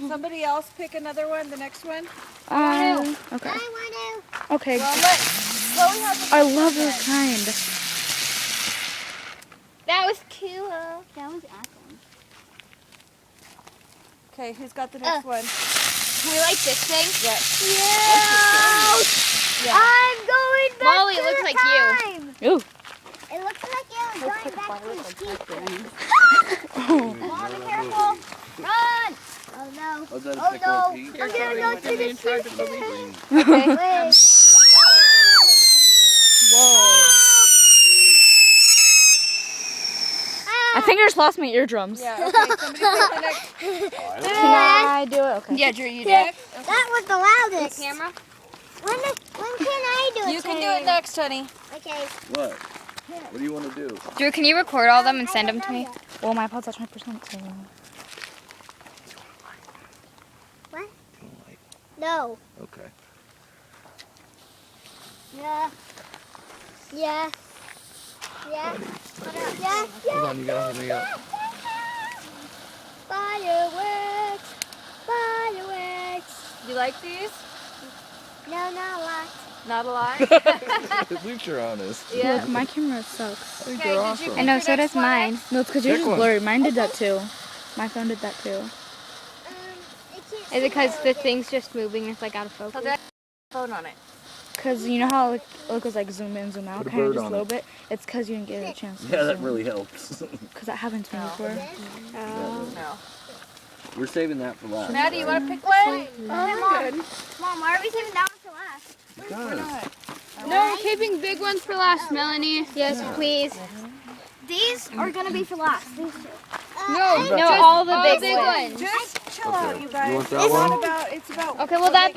Somebody else pick another one, the next one. Okay. I want to. Okay. Well, let Chloe have I love this kind. That was cool. That was awesome. Okay, who's got the next one? Can we like this thing? Yeah. I'm going back Molly, to it looks the like you. time. Ooh. It looks like you going back to the Mom, be careful. Run! Oh no. Oh, that Oh pick no. one, Pete. I'm gonna go to the Green. Okay. Wait. Whoa. I think I just lost my eardrums. Yeah, okay, somebody pick the next. Can I do it? Okay. Yeah, Drew, you Yeah, did. that was the loudest. Camera? When can I do it? You can do it next, honey. Okay. What? What do you want to do? Drew, can you record all of them and send them to me? Well, my iPod's at 20%. So. No. Okay. Yeah. Yeah. Yeah. Yeah. Hold on, you gotta hold me up. Fireworks. Fireworks. You like these? No, not a lot. Not a lot? At least you're honest. Yeah. Look, my camera sucks. I think Okay, they're did awesome. you I know, so does mine. No, it's because yours Pick is one. blurry. Mine did that too. My phone did that too. Is it because the thing's just moving? It's like out of focus. So that phone on it. Because you know how it was like zoom in, zoom out, Put a kind of bird just a on little it. bit? It's because you didn't get a chance to Yeah, that really helps. Because that happened to me before. No. We're saving that for last. Maddie, you right? want to pick one? Mom, why are we saving that one for last? Because No, we're keeping big ones for last, Melanie. Yes, please. These are gonna be for last. These two. No, just all the all big big ones. Just chill out, you guys. You want that It's one? not about, it's about Okay, well that